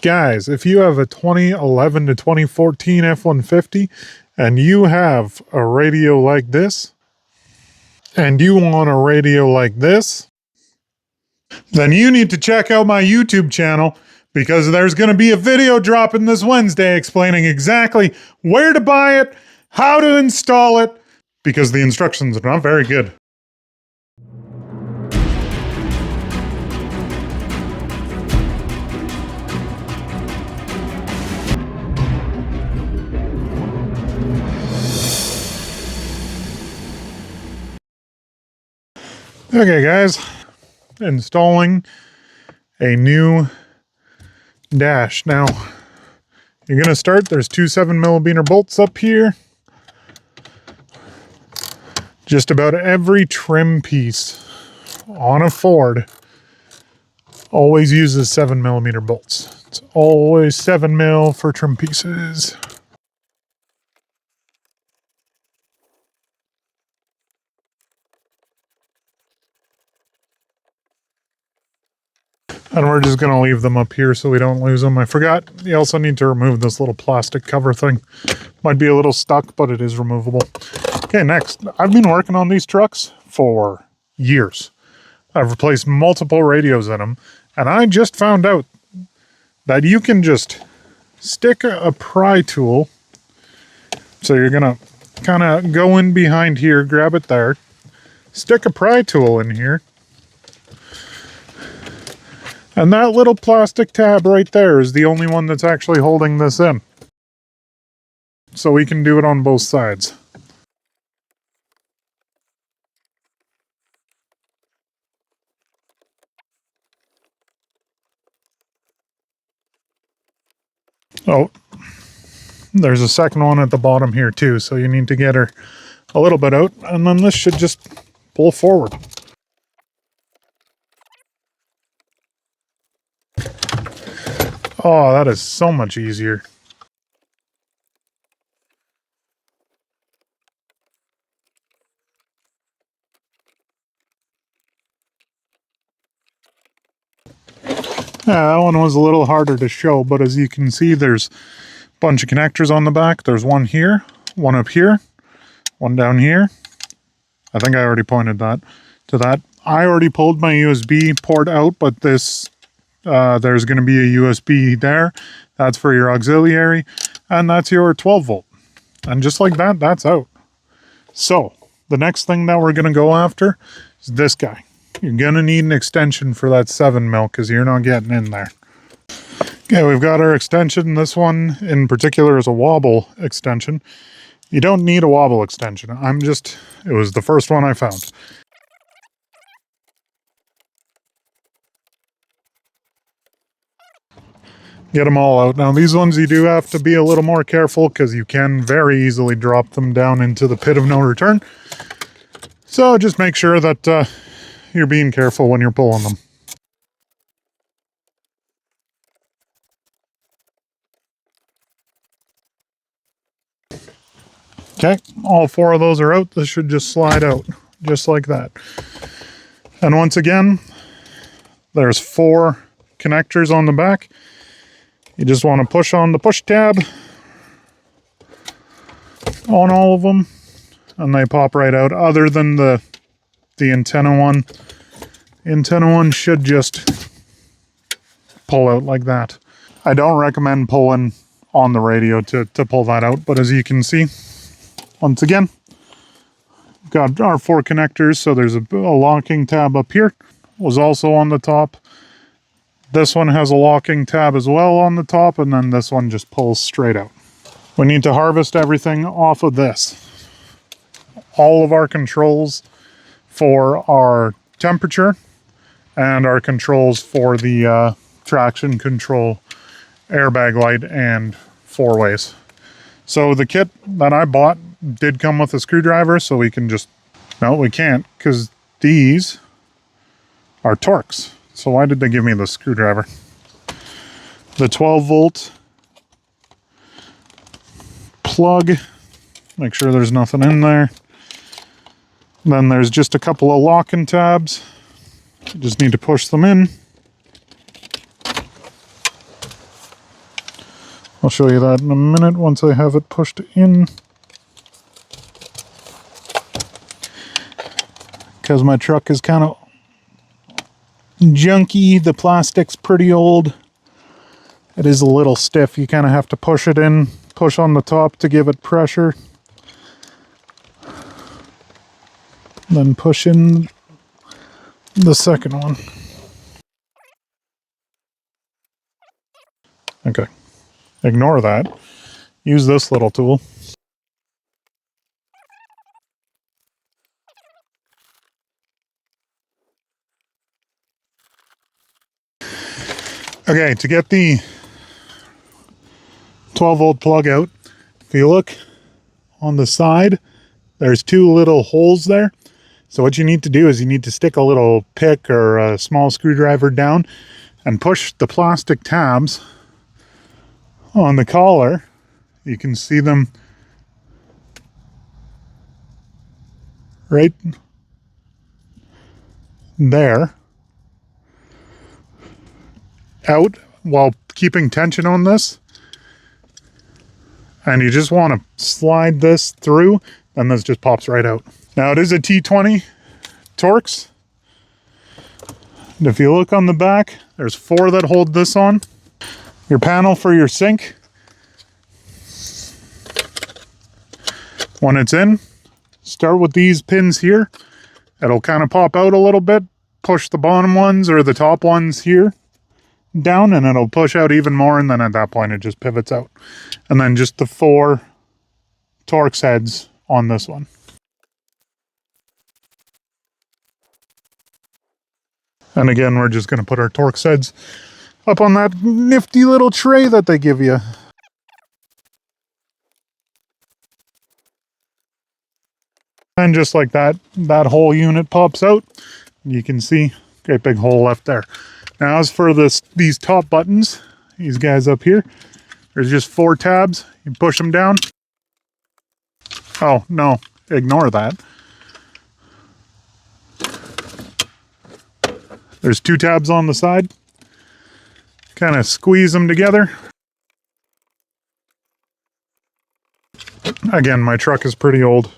Guys, if you have a 2011 to 2014 F-150 and you have a radio like this, and you want a radio like this, then you need to check out my YouTube channel, because there's going to be a video dropping this Wednesday explaining exactly where to buy it, how to install it, because the instructions are not very good. Okay guys, installing a new dash. Now, you're going to start, there's two 7mm bolts up here. Just about every trim piece on a Ford always uses 7mm bolts. It's always 7mm for trim pieces. And we're just going to leave them up here so we don't lose them. I forgot, you also need to remove this little plastic cover thing. Might be a little stuck, but it is removable. Okay, next. I've been working on these trucks for years. I've replaced multiple radios in them, and I just found out that you can just stick a pry tool. So you're going to kind of go in behind here, grab it there, stick a pry tool in here, and that little plastic tab right there is the only one that's actually holding this in. So we can do it on both sides. Oh, there's a second one at the bottom here too, so you need to get her a little bit out, and then this should just pull forward. Oh, that is so much easier. Yeah, that one was a little harder to show, but as you can see, there's a bunch of connectors on the back. There's one here, one up here, one down here. I think I already pointed that to that. I already pulled my USB port out, but this there's going to be a USB there. That's for your auxiliary, and that's your 12 volt. And just like that, that's out. So the next thing that we're going to go after is this guy. You're going to need an extension for that 7mm because you're not getting in there. Okay, we've got our extension. This one in particular is a wobble extension. You don't need a wobble extension. It was the first one I found. Get them all out. Now these ones you do have to be a little more careful because you can very easily drop them down into the pit of no return. So just make sure that you're being careful when you're pulling them. Okay, all four of those are out. This should just slide out, just like that. And once again, there's 4 connectors on the back. You just want to push on the push tab on all of them, and they pop right out, other than the antenna one. The antenna one should just pull out like that. I don't recommend pulling on the radio to pull that out, but as you can see, once again, we've got our 4 connectors, so there's a locking tab up here, was also on the top. This one has a locking tab as well on the top, and then this one just pulls straight out. We need to harvest everything off of this. All of our controls for our temperature and our controls for the traction control, airbag light, and 4-ways. So the kit that I bought did come with a screwdriver, so we can just... No, we can't, because these are Torx. So why did they give me the screwdriver? The 12 volt plug. Make sure there's nothing in there. Then there's just a couple of locking tabs. You just need to push them in. I'll show you that in a minute once I have it pushed in. Because my truck is kind of junky, the plastic's pretty old. It is a little stiff. You kind of have to push it in, push on the top to give it pressure. Then push in the second one. Okay, ignore that. Use this little tool. Okay, to get the 12-volt plug out, if you look on the side, there's two little holes there. So what you need to do is you need to stick a little pick or a small screwdriver down and push the plastic tabs on the collar. You can see them right there out while keeping tension on this. And you just want to slide this through, and this just pops right out. Now it is a T20 Torx. And if you look on the back, there's 4 that hold this on. Your panel for your sink. When it's in, start with these pins here. It'll kind of pop out a little bit. Push the bottom ones or the top ones here down, and it'll push out even more, and then at that point it just pivots out. And then just the 4 Torx heads on this one. And again, we're just going to put our Torx heads up on that nifty little tray that they give you. And just like that, that whole unit pops out. You can see, great big hole left there. Now as for these top buttons, these guys up here, there's just 4 tabs. You push them down. Oh, no, ignore that. There's 2 tabs on the side. Kind of squeeze them together. Again, my truck is pretty old.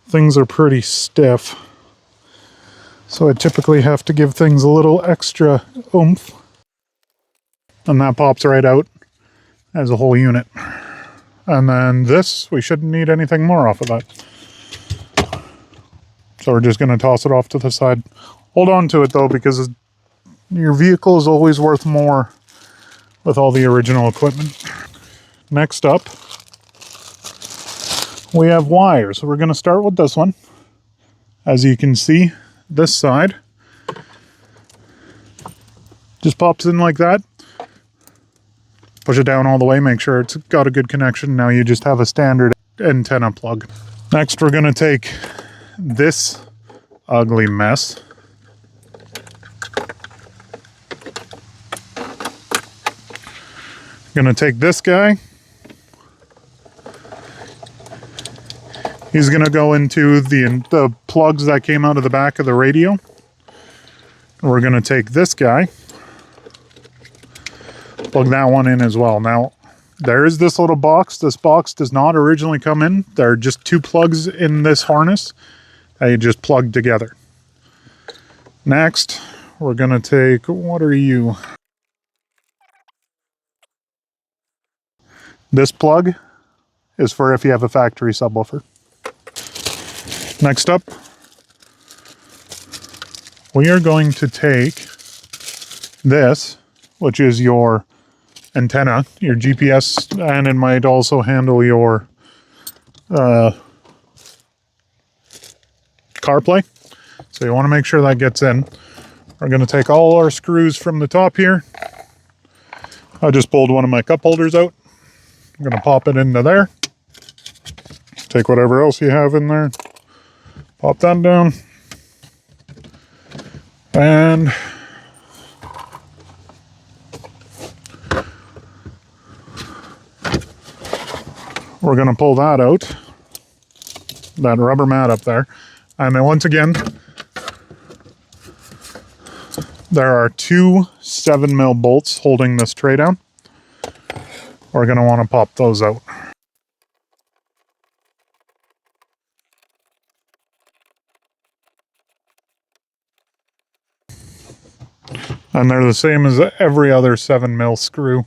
Things are pretty stiff. So I typically have to give things a little extra oomph. And that pops right out as a whole unit. And then this, we shouldn't need anything more off of that. So we're just going to toss it off to the side. Hold on to it though, because your vehicle is always worth more with all the original equipment. Next up, we have wires. So we're going to start with this one. As you can see, this side just pops in like that. Push it down all the way, make sure it's got a good connection. Now you just have a standard antenna plug. Next, we're going to take this ugly mess. Going to take this guy. He's going to go into the plugs that came out of the back of the radio. We're going to take this guy, plug that one in as well. Now, there is this little box. This box does not originally come in. There are just 2 plugs in this harness that you just plug together. Next, we're going to take, what are you? This plug is for if you have a factory subwoofer. Next up, we are going to take this, which is your antenna, your GPS, and it might also handle your CarPlay. So you want to make sure that gets in. We're going to take all our screws from the top here. I just pulled one of my cup holders out. I'm going to pop it into there. Take whatever else you have in there. Pop that down. And we're going to pull that out. That rubber mat up there. And then once again, there are 2 7mm bolts holding this tray down. we're going to want to pop those out. And they're the same as every other 7mm screw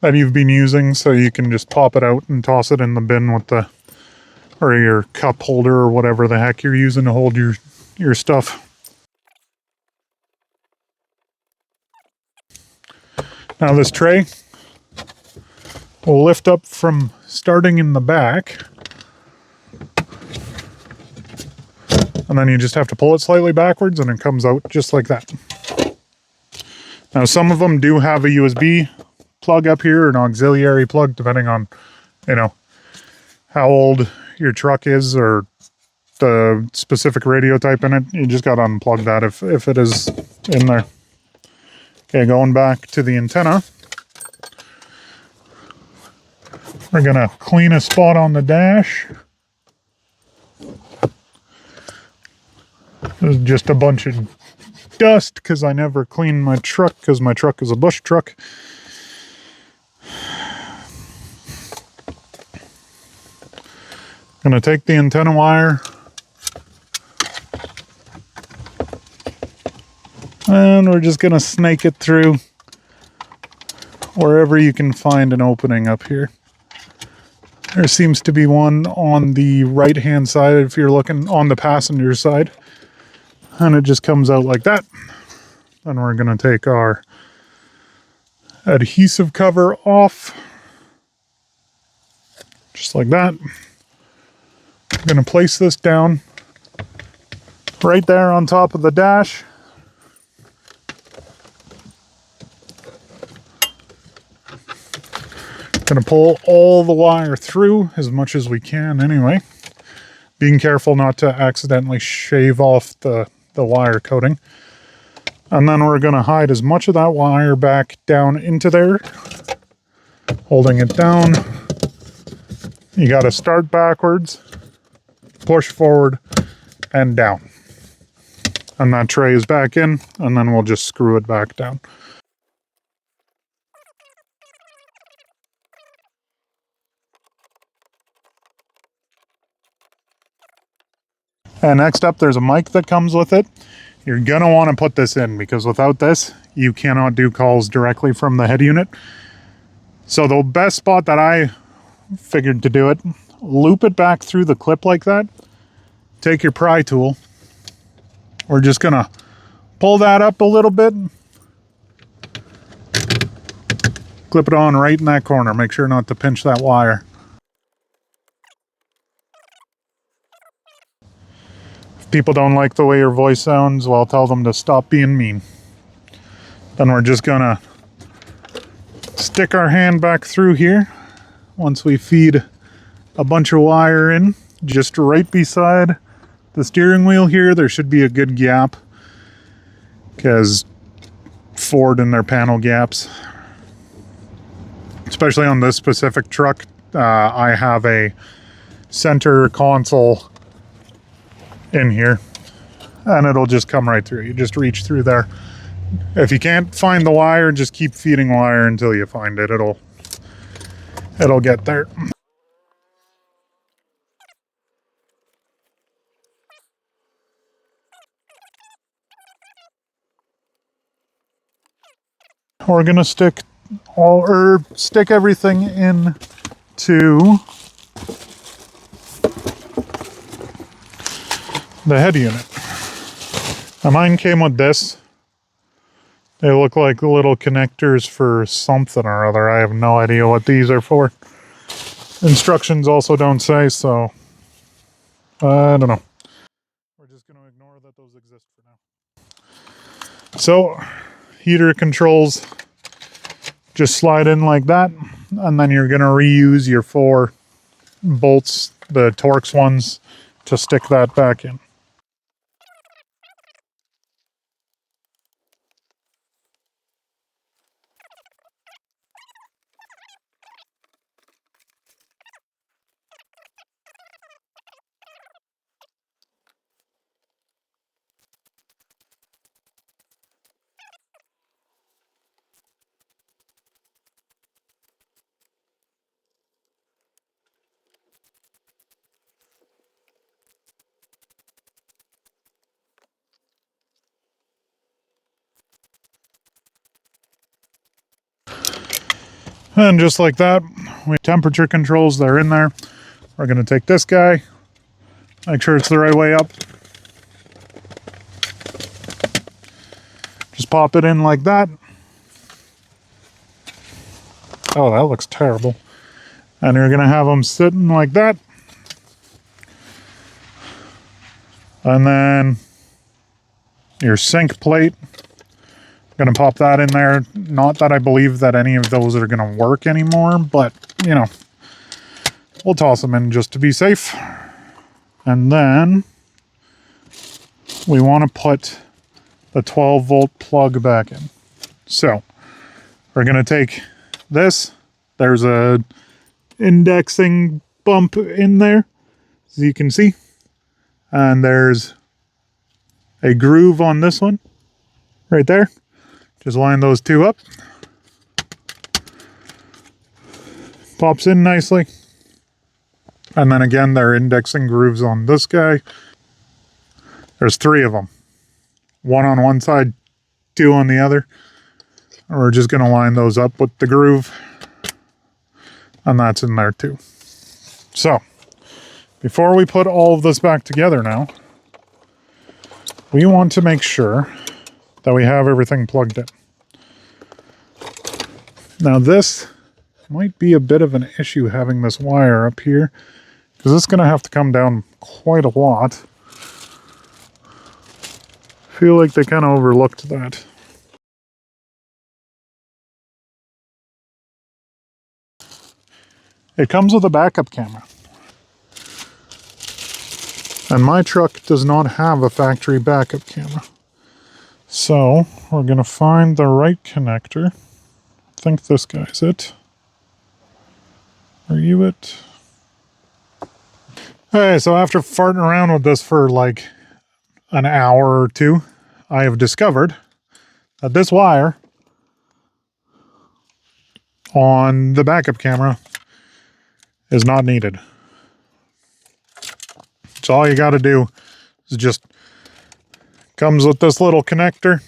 that you've been using, so you can just pop it out and toss it in the bin with the, or your cup holder or whatever the heck you're using to hold your stuff. Now this tray will lift up from starting in the back, and then you just have to pull it slightly backwards and it comes out just like that. Now some of them do have a USB plug up here, an auxiliary plug, depending on, you know, how old your truck is or the specific radio type in it. You just got to unplug that if it is in there. Okay, going back to the antenna. We're going to clean a spot on the dash. There's just a bunch of dust because I never clean my truck because my truck is a bush truck. I'm going to take the antenna wire and we're just going to snake it through wherever you can find an opening up here. There seems to be one on the right hand side if you're looking on the passenger side, and it just comes out like that. Then we're going to take our adhesive cover off just like that. I'm going to place this down right there on top of the dash. Going to pull all the wire through as much as we can anyway. Being careful not to accidentally shave off the wire coating. And then we're going to hide as much of that wire back down into there. Holding it down. You got to start backwards, push forward, and down. And that tray is back in, and then we'll just screw it back down. And next up, there's a mic that comes with it. You're going to want to put this in because without this, you cannot do calls directly from the head unit. So the best spot that I figured to do it, loop it back through the clip like that. Take your pry tool. We're just going to pull that up a little bit. Clip it on right in that corner. Make sure not to pinch that wire. People don't like the way your voice sounds, well, tell them to stop being mean. Then we're just gonna stick our hand back through here. Once we feed a bunch of wire in, just right beside the steering wheel here, there should be a good gap because Ford and their panel gaps, especially on this specific truck, I have a center console in here and it'll just come right through. You just reach through there. If you can't find the wire, just keep feeding wire until you find it. It'll get there. We're gonna stick everything in to the head unit. Now mine came with this. They look like little connectors for something or other. I have no idea what these are for. Instructions also don't say, so I don't know. We're just going to ignore that those exist for now. So, heater controls just slide in like that, and then you're going to reuse your 4 bolts, the Torx ones, to stick that back in. And just like that, we have temperature controls, they're in there. We're going to take this guy, make sure it's the right way up. Just pop it in like that. Oh, that looks terrible. And you're going to have them sitting like that. And then your sink plate. Going to pop that in there. Not that I believe that any of those are going to work anymore, but, you know, we'll toss them in just to be safe. And then we want to put the 12-volt plug back in. So we're going to take this. There's a indexing bump in there, as you can see. And there's a groove on this one right there. Just line those two up. Pops in nicely. And then again, there are indexing grooves on this guy. There's 3 of them. 1 on one side, 2 on the other. And we're just going to line those up with the groove. And that's in there too. So, before we put all of this back together now, we want to make sure that we have everything plugged in. Now this might be a bit of an issue having this wire up here, because it's going to have to come down quite a lot. I feel like they kind of overlooked that. It comes with a backup camera. And my truck does not have a factory backup camera. So we're going to find the right connector. I think this guy's it. Are you it? Okay, so after farting around with this for like an hour or two, I have discovered that this wire on the backup camera is not needed. So all you got to do is just comes with this little connector.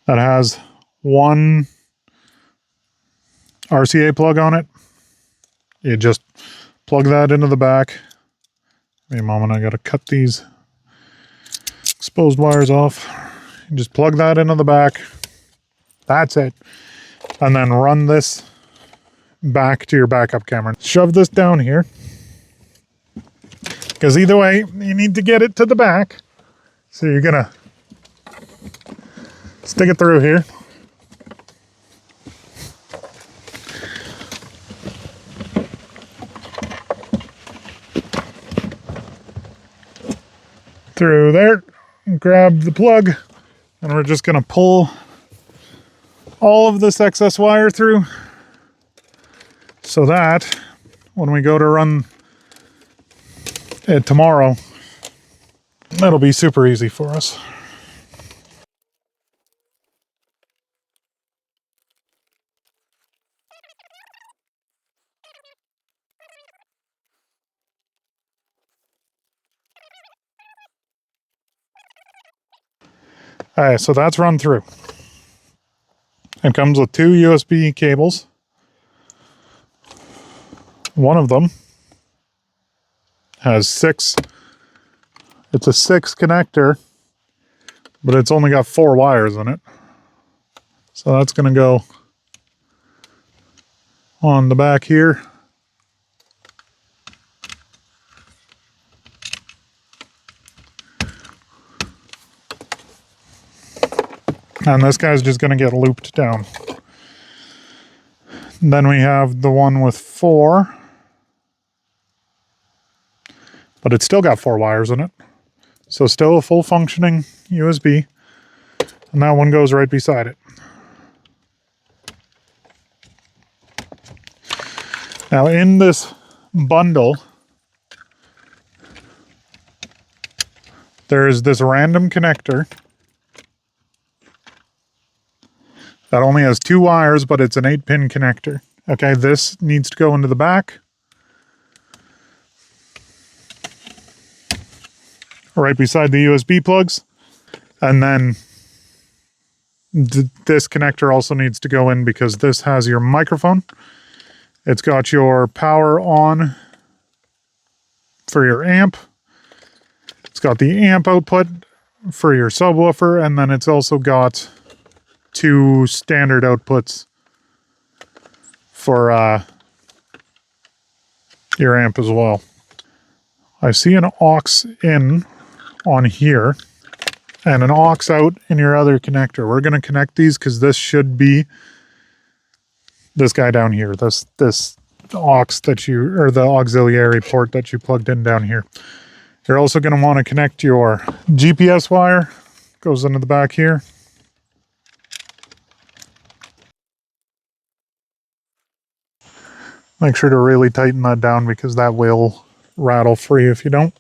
That has one RCA plug on it. You just plug that into the back. Give me a moment, I got to cut these exposed wires off. You just plug that into the back. That's it. And then run this back to your backup camera. Shove this down here, because either way you need to get it to the back. So you're gonna stick it through here. Through there, grab the plug, and we're just gonna pull all of this excess wire through, so that when we go to run it tomorrow, that'll be super easy for us. Alright, so that's run through. It comes with 2 USB cables. One of them has 6. It's a 6 connector, but it's only got 4 wires in it. So that's going to go on the back here. And this guy's just going to get looped down. Then we have the one with 4. But it's still got 4 wires in it. So still a full functioning USB. And that one goes right beside it. Now in this bundle, there's this random connector that only has 2 wires, but it's an 8-pin connector. Okay, this needs to go into the back. Right beside the USB plugs. And then This connector also needs to go in because this has your microphone. It's got your power on for your amp. It's got the amp output for your subwoofer, and then it's also got 2 standard outputs for your amp as well. I see an aux in on here and an aux out in your other connector. We're going to connect these because this should be this guy down here. This aux that you, or the auxiliary port that you plugged in down here. You're also going to want to connect your GPS wire. Goes into the back here. Make sure to really tighten that down because that will rattle free if you don't.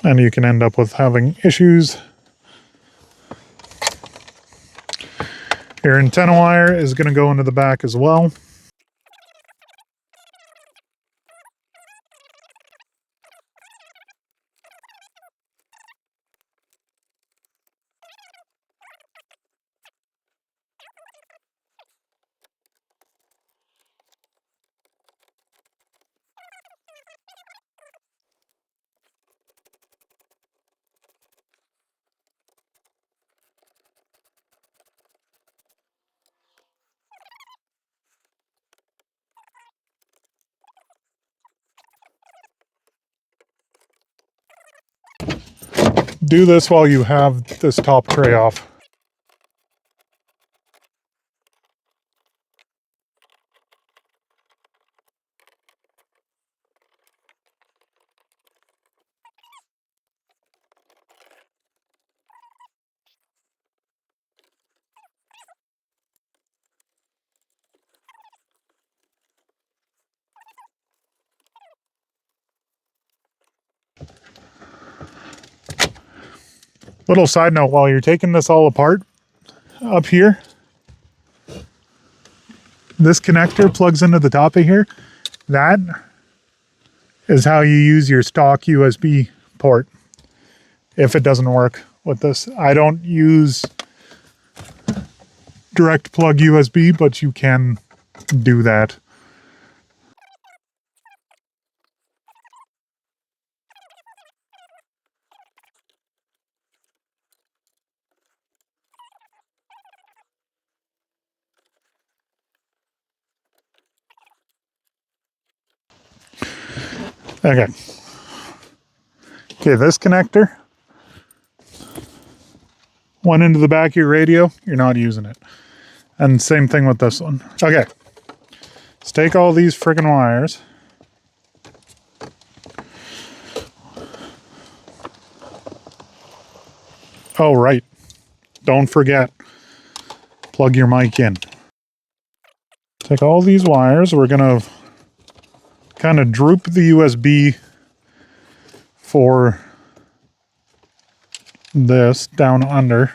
And you can end up with having issues. Your antenna wire is going to go into the back as well. Do this while you have this top tray off. Little side note, while you're taking this all apart, up here, this connector plugs into the top of here. That is how you use your stock USB port if it doesn't work with this. I don't use direct plug USB, but you can do that. Okay. Okay, this connector went into the back of your radio. You're not using it. And same thing with this one. Okay. Let's take all these friggin' wires. Oh, right. Don't forget. Plug your mic in. Take all these wires. We're going to kind of droop the USB for this down under.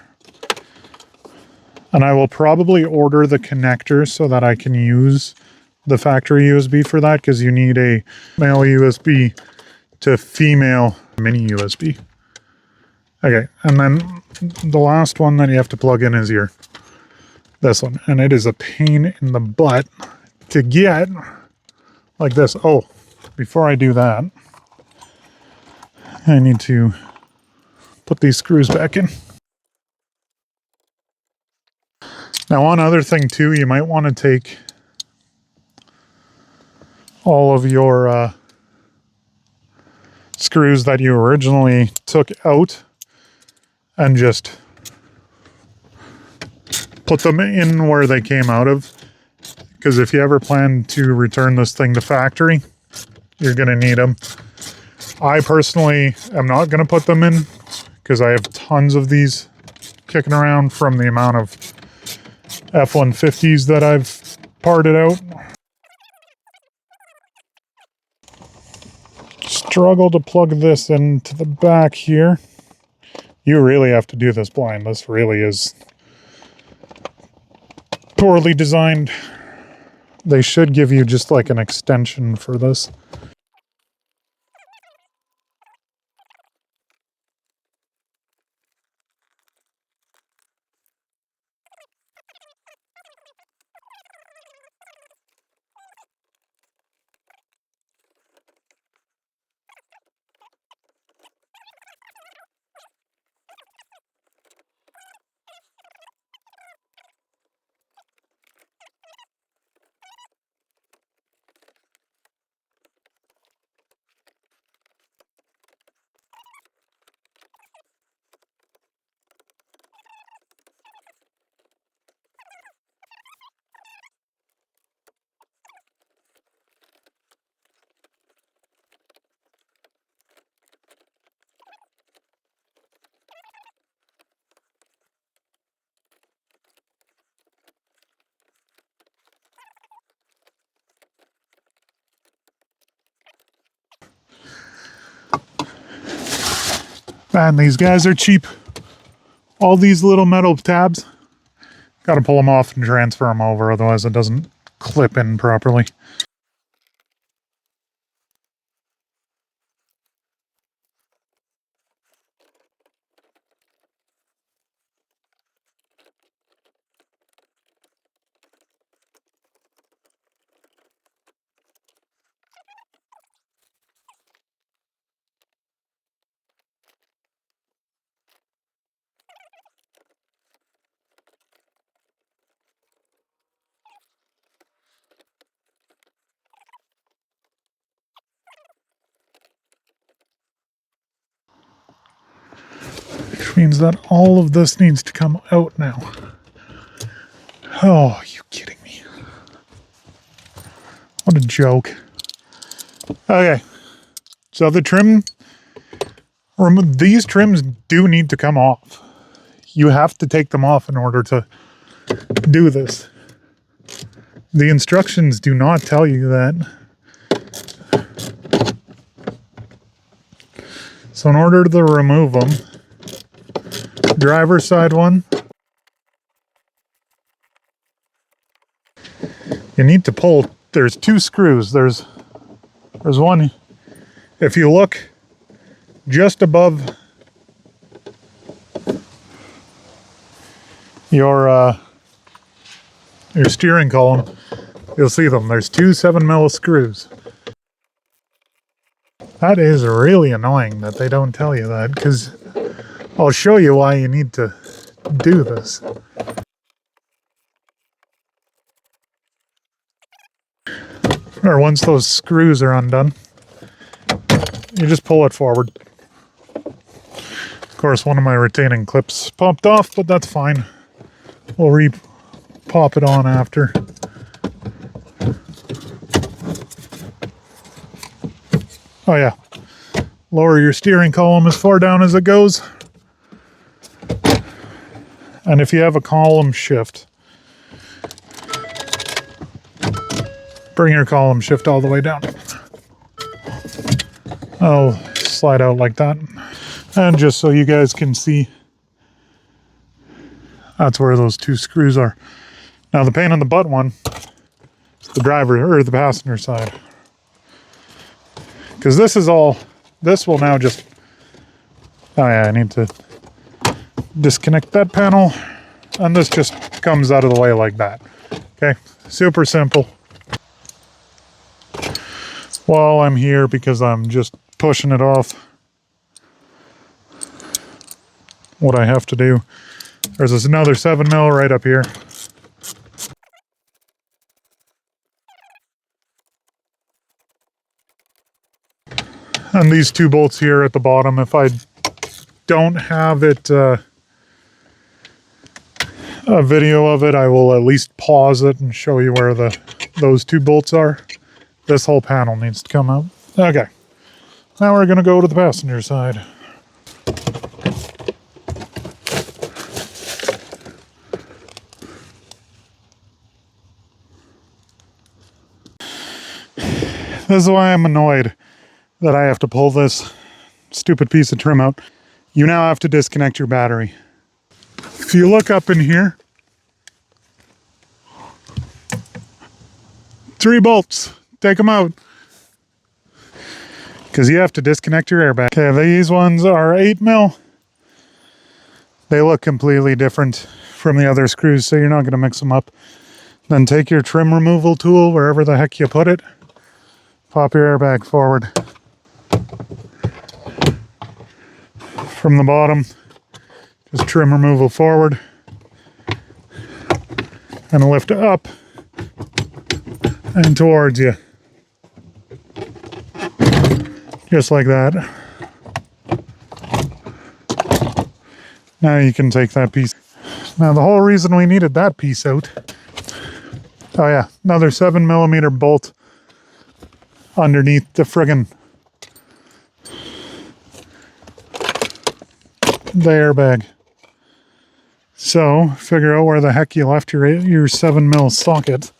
And I will probably order the connector so that I can use the factory USB for that, because you need a male USB to female mini USB. Okay, and then the last one that you have to plug in is this one. And it is a pain in the butt to get like this. Oh, before I do that, I need to put these screws back in. Now, one other thing too, you might want to take all of your screws that you originally took out and just put them in where they came out of. Because if you ever plan to return this thing to factory, you're going to need them. I personally am not going to put them in because I have tons of these kicking around from the amount of F150s that I've parted out. Struggle to plug this into the back here. You really have to do this blind. This really is poorly designed. They should give you just like an extension for this. Man, these guys are cheap. All these little metal tabs, got to pull them off and transfer them over, otherwise it doesn't clip in properly. Which means that all of this needs to come out now. Oh, are you kidding me? What a joke. Okay, so the trim, these trims do need to come off. You have to take them off in order to do this. The instructions do not tell you that. So in order to remove them, driver's side one, you need to pull, there's two screws. There's one, if you look just above your steering column, you'll see them. There's two 7mm screws. That is really annoying that they don't tell you that, because I'll show you why you need to do this. Or once those screws are undone, you just pull it forward. Of course, one of my retaining clips popped off, but that's fine. We'll re-pop it on after. Oh yeah, lower your steering column as far down as it goes. And if you have a column shift, bring your column shift all the way down. I'll slide out like that. And just so you guys can see, that's where those two screws are. Now the pain in the butt one is the driver or the passenger side. Because this will now just, oh yeah, I need to disconnect that panel, and this just comes out of the way like that. Okay, super simple. While I'm here, because I'm just pushing it off, what I have to do, there's another 7mm right up here. And these two bolts here at the bottom, if I don't have it, a video of it, I will at least pause it and show you where those two bolts are. This whole panel needs to come out. Okay, now we're going to go to the passenger side. This is why I'm annoyed that I have to pull this stupid piece of trim out. You now have to disconnect your battery. If you look up in here, 3 bolts. Take them out. Because you have to disconnect your airbag. Okay, these ones are 8mm. They look completely different from the other screws, so you're not going to mix them up. Then take your trim removal tool, wherever the heck you put it. Pop your airbag forward. From the bottom, just trim removal forward. And lift it up and towards you. Just like that. Now you can take that piece. Now the whole reason we needed that piece out, oh yeah, another 7mm bolt underneath the friggin' the airbag. So figure out where the heck you left your 7mm socket.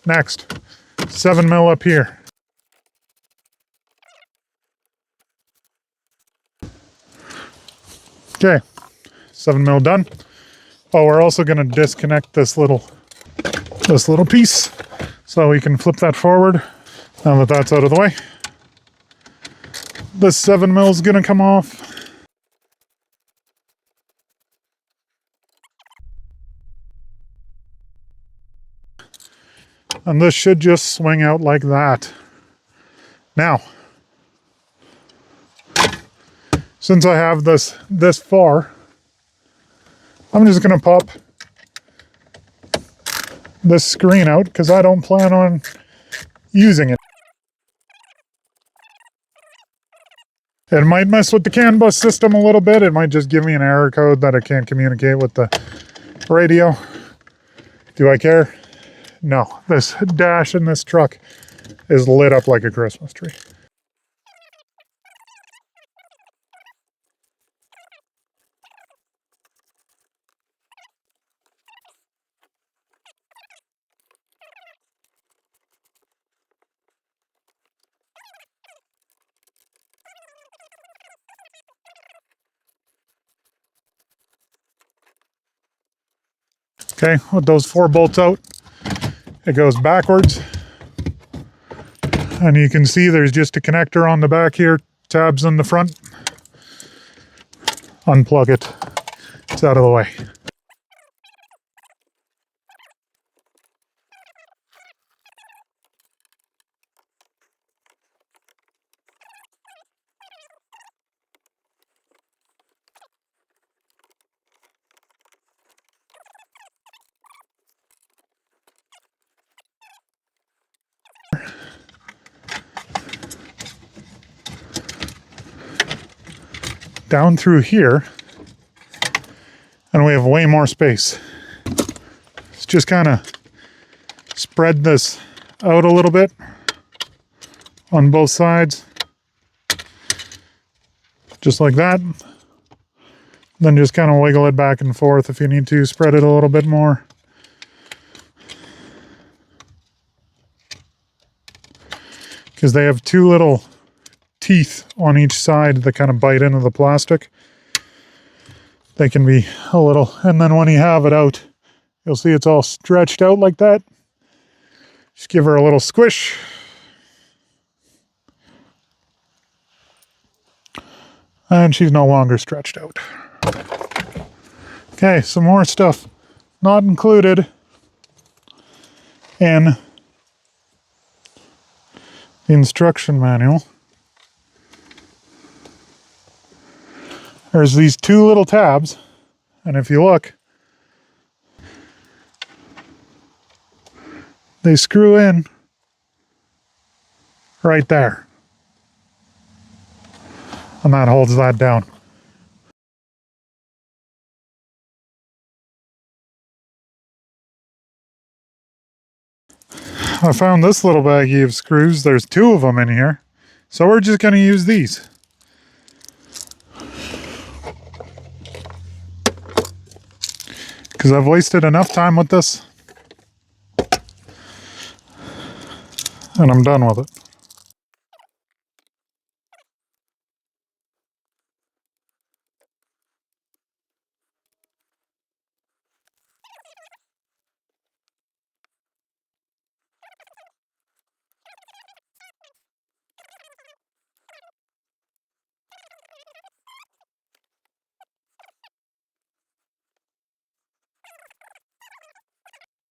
Next, 7mm up here. Okay, 7mm done. Oh, we're also going to disconnect this little piece so we can flip that forward. Now that that's out of the way, this 7mm is going to come off. And this should just swing out like that. Now, since I have this far, I'm just going to pop this screen out because I don't plan on using it. It might mess with the CAN bus system a little bit. It might just give me an error code that I can't communicate with the radio. Do I care? No. This dash in this truck is lit up like a Christmas tree. Okay, with those 4 bolts out, it goes backwards. And you can see there's just a connector on the back here, tabs on the front. Unplug it. It's out of the way. Down through here, and we have way more space. Let's just kind of spread this out a little bit on both sides, just like that. Then just kind of wiggle it back and forth if you need to, spread it a little bit more. Because they have 2 little teeth on each side that kind of bite into the plastic. They can be a little, and then when you have it out, you'll see it's all stretched out like that. Just give her a little squish. And she's no longer stretched out. Okay, some more stuff not included in the instruction manual. There's these 2 little tabs, and if you look, they screw in right there. And that holds that down. I found this little baggie of screws. There's 2 of them in here. So we're just going to use these. Because I've wasted enough time with this. And I'm done with it.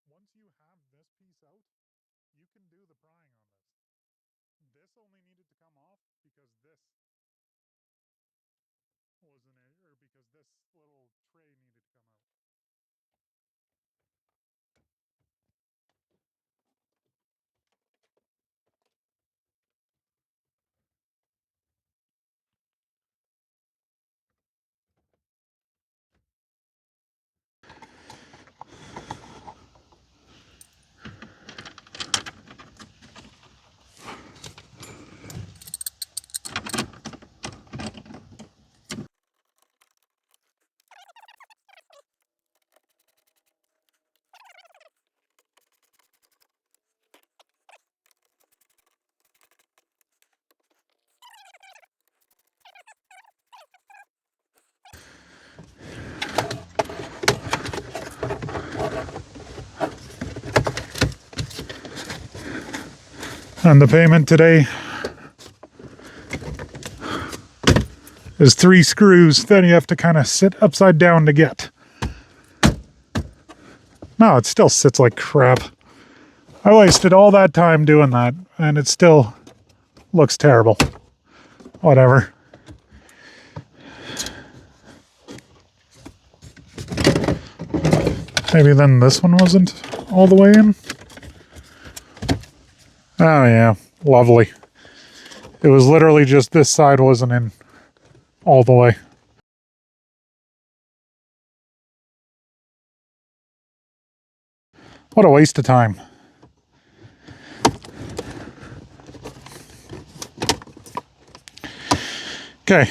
Once you have this piece out, you can do the prying on this. This only needed to come off because this wasn't it, or because this little tray needed to come out. And the payment today is 3 screws that you have to kind of sit upside down to get. No, it still sits like crap. I wasted all that time doing that, and it still looks terrible. Whatever. Maybe then this one wasn't all the way in. Oh yeah, lovely. It was literally just this side wasn't in all the way. What a waste of time. Okay,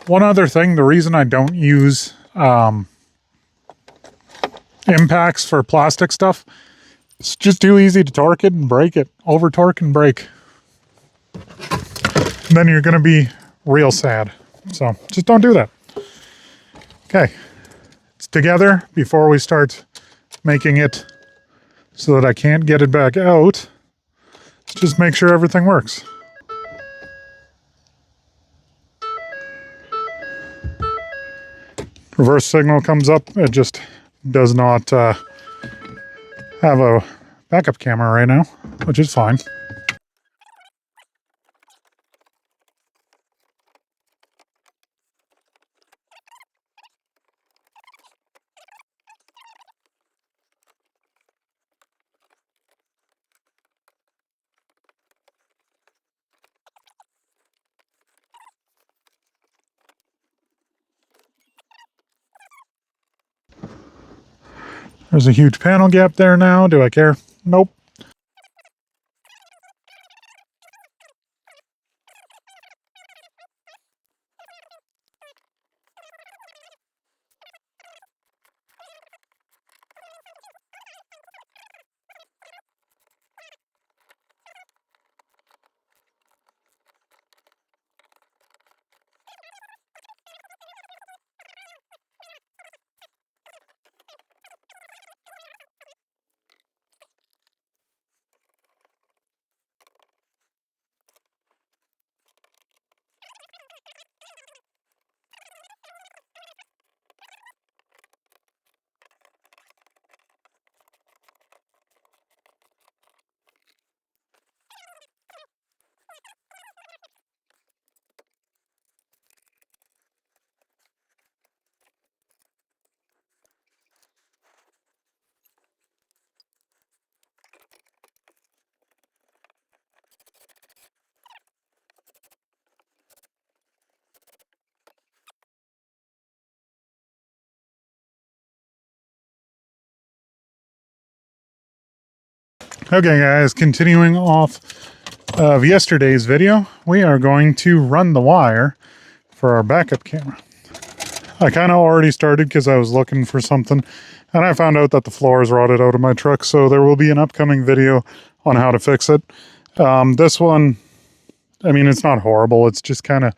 one other thing, the reason I don't use impacts for plastic stuff, it's just too easy to torque it and break it. Over torque and break. And then you're going to be real sad. So just don't do that. Okay, it's together before we start making it so that I can't get it back out. Let's just make sure everything works. Reverse signal comes up, it just does not have a backup camera right now, which is fine. There's a huge panel gap there now. Do I care? Nope. Okay guys, continuing off of yesterday's video, we are going to run the wire for our backup camera. I kind of already started because I was looking for something, and I found out that the floor is rotted out of my truck, so there will be an upcoming video on how to fix it. This one, I mean, it's not horrible, it's just kind of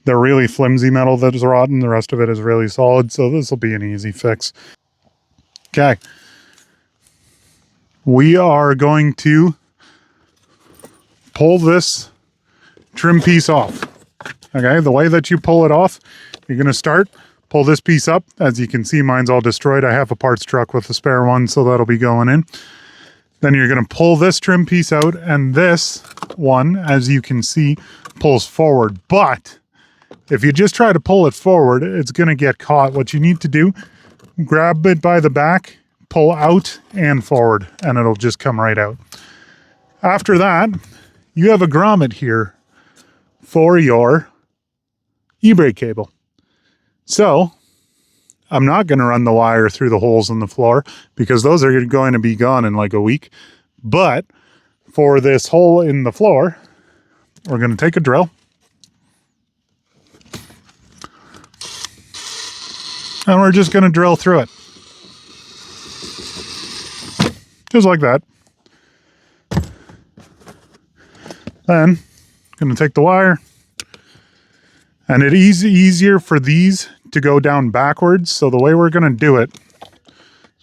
the really flimsy metal that is rotten. The rest of it is really solid, so this will be an easy fix. Okay. We are going to pull this trim piece off. Okay, the way that you pull it off, you're going to start, pull this piece up. As you can see, mine's all destroyed. I have a parts truck with a spare one, so that'll be going in. Then you're going to pull this trim piece out, and this one, as you can see, pulls forward. But if you just try to pull it forward, it's going to get caught. What you need to do, grab it by the back, pull out and forward, and it'll just come right out. After that, you have a grommet here for your e-brake cable. So I'm not going to run the wire through the holes in the floor because those are going to be gone in like a week. But for this hole in the floor, we're going to take a drill and we're just going to drill through it. Just like that. Then, I'm going to take the wire, and it is easier for these to go down backwards. So the way we're going to do it,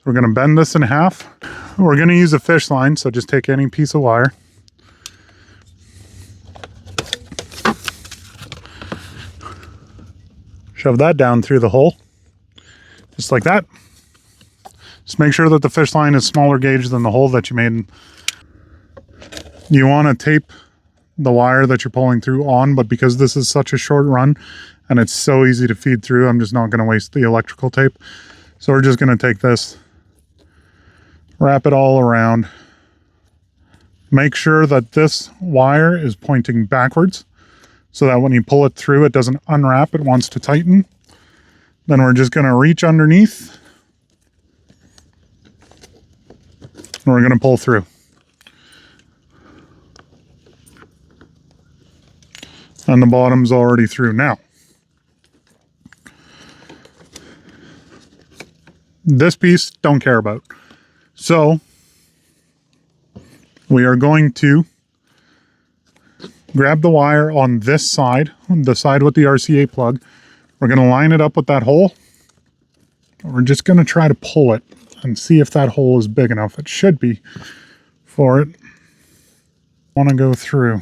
we're going to bend this in half. We're going to use a fish line, so just take any piece of wire. Shove that down through the hole, just like that. Just make sure that the fish line is smaller gauge than the hole that you made. You want to tape the wire that you're pulling through on, but because this is such a short run and it's so easy to feed through, I'm just not going to waste the electrical tape. So we're just going to take this, wrap it all around. Make sure that this wire is pointing backwards so that when you pull it through, it doesn't unwrap, it wants to tighten. Then we're just going to reach underneath and we're going to pull through. And the bottom's already through. Now, this piece, don't care about. So, we are going to grab the wire on this side, the side with the RCA plug. We're going to line it up with that hole. We're just going to try to pull it and see if that hole is big enough. It should be for it. I want to go through.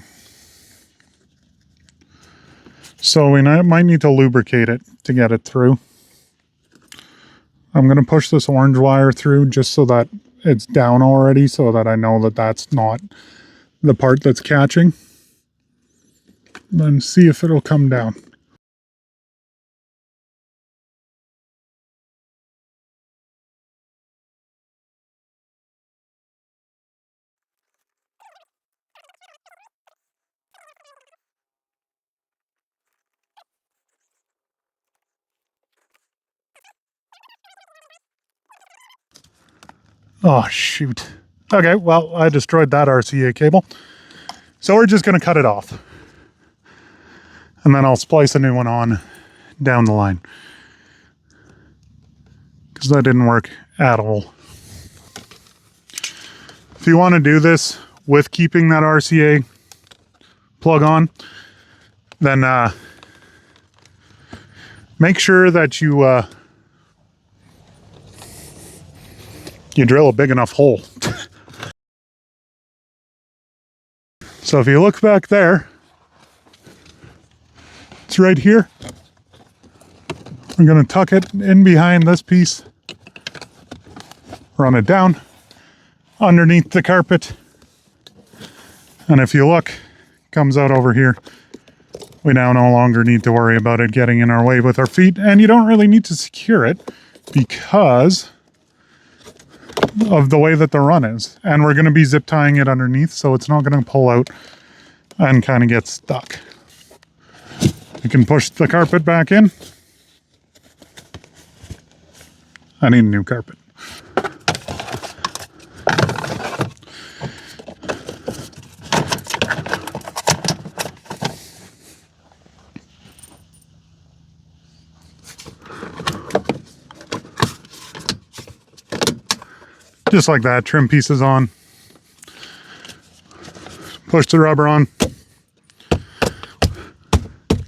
So we might need to lubricate it to get it through. I'm going to push this orange wire through just so that it's down already, so that I know that that's not the part that's catching. Then see if it'll come down. Oh, shoot. Okay, well, I destroyed that RCA cable. So we're just going to cut it off. And then I'll splice a new one on down the line. Because that didn't work at all. If you want to do this with keeping that RCA plug on, then make sure that you drill a big enough hole. So if you look back there, it's right here. We're going to tuck it in behind this piece, run it down underneath the carpet, and if you look, it comes out over here. We now no longer need to worry about it getting in our way with our feet, and you don't really need to secure it because of the way that the run is. And we're going to be zip tying it underneath, so it's not going to pull out and kind of get stuck. You can push the carpet back in. I need a new carpet. Just like that, trim pieces on. Push the rubber on.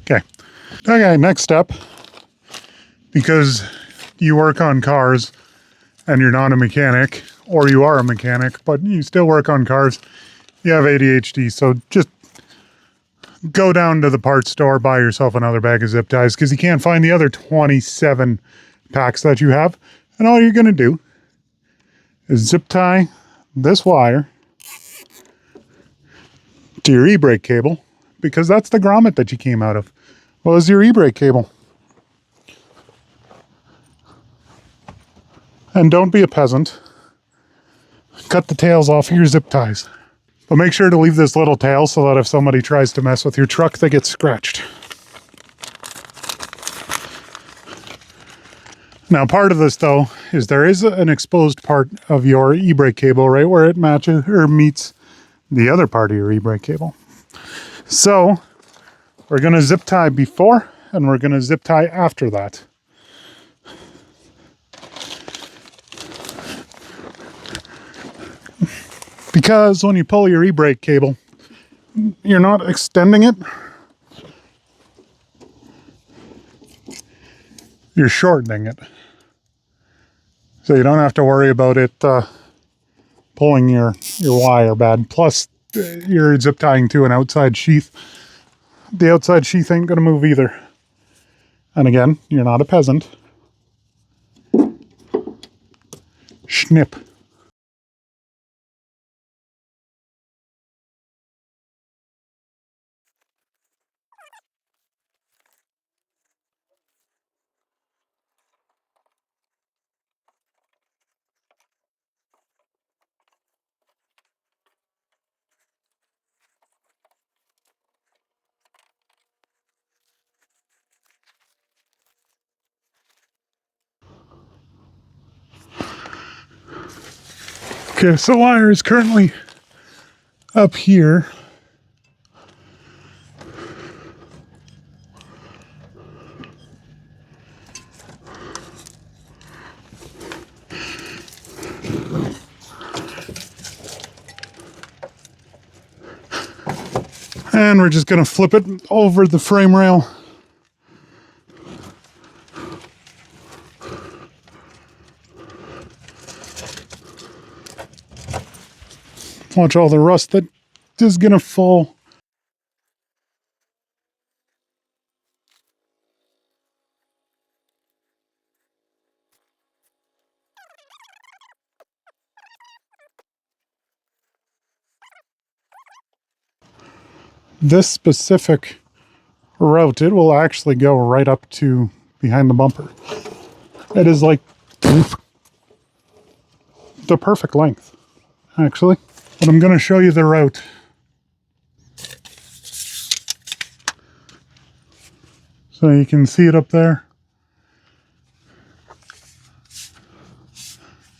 Okay. Okay, next step. Because you work on cars and you're not a mechanic, or you are a mechanic, but you still work on cars, you have ADHD, so just go down to the parts store, buy yourself another bag of zip ties, because you can't find the other 27 packs that you have. And all you're going to do is zip tie this wire to your e-brake cable, because that's the grommet that you came out of. What was your e-brake cable? And don't be a peasant. Cut the tails off your zip ties. But make sure to leave this little tail so that if somebody tries to mess with your truck, they get scratched. Now, part of this, though, is there is an exposed part of your e-brake cable right where it matches or meets the other part of your e-brake cable. So, we're going to zip tie before and we're going to zip tie after that. Because when you pull your e-brake cable, you're not extending it. You're shortening it. So you don't have to worry about it pulling your wire bad. Plus, you're zip tying to an outside sheath. The outside sheath ain't going to move either. And again, you're not a peasant. Snip. Okay, so wire is currently up here. And we're just going to flip it over the frame rail. Watch all the rust that is going to fall. This specific route, it will actually go right up to behind the bumper. It is like the perfect length, actually. But I'm going to show you the route. So you can see it up there.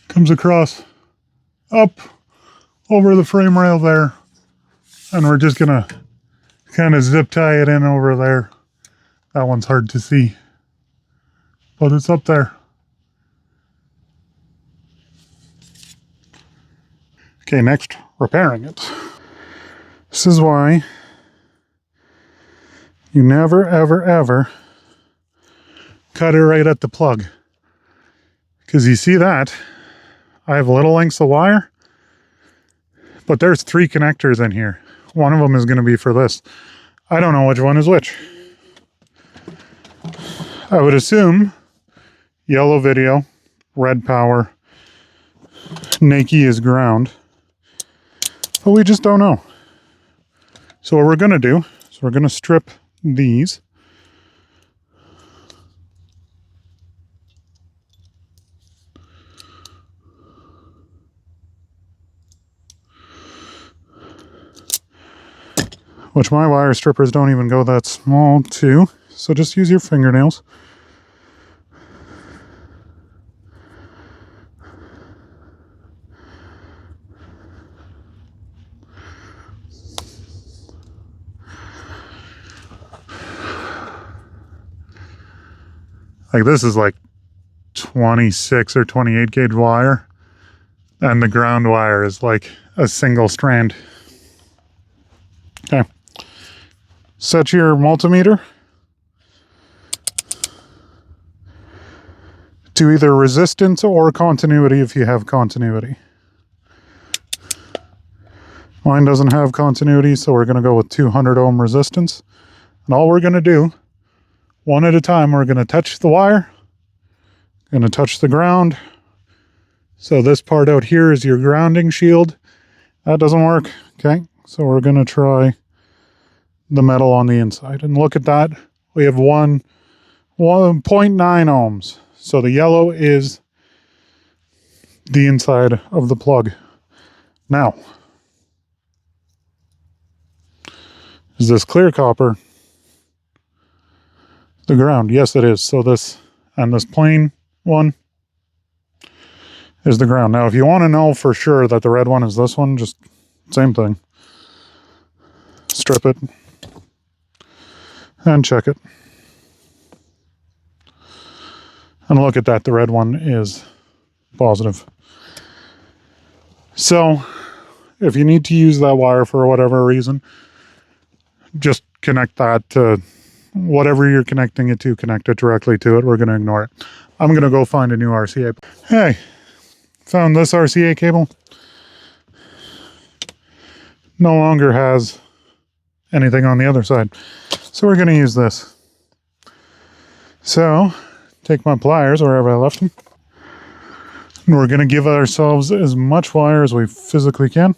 Comes across, up, over the frame rail there. And we're just going to kind of zip tie it in over there. That one's hard to see, but it's up there. Okay, next, repairing it. This is why you never, ever, ever cut it right at the plug. Because you see that, I have little lengths of wire, but there's 3 connectors in here. One of them is going to be for this. I don't know which one is which. I would assume yellow video, red power, Nike is ground, but we just don't know. So what we're going to do is we're going to strip these. Which my wire strippers don't even go that small too. So just use your fingernails. Like this is like 26 or 28 gauge wire. And the ground wire is like a single strand. Okay. Set your multimeter to either resistance or continuity if you have continuity. Mine doesn't have continuity, so we're going to go with 200 ohm resistance. And all we're going to do, one at a time, we're going to touch the wire, going to touch the ground. So this part out here is your grounding shield. That doesn't work. Okay, so we're going to try the metal on the inside. And look at that. We have 1.9 ohms. So the yellow is the inside of the plug. Now, is this clear copper the ground? Yes, it is. So this and this plain one is the ground. Now, if you want to know for sure that the red one is this one, just same thing. Strip it and check it. And look at that, the red one is positive. So if you need to use that wire for whatever reason, just connect that to whatever you're connecting it to, connect it directly to it. We're going to ignore it. I'm going to go find a new RCA. Hey, found this RCA cable. No longer has anything on the other side. So we're going to use this. So, take my pliers wherever I left them. And we're going to give ourselves as much wire as we physically can.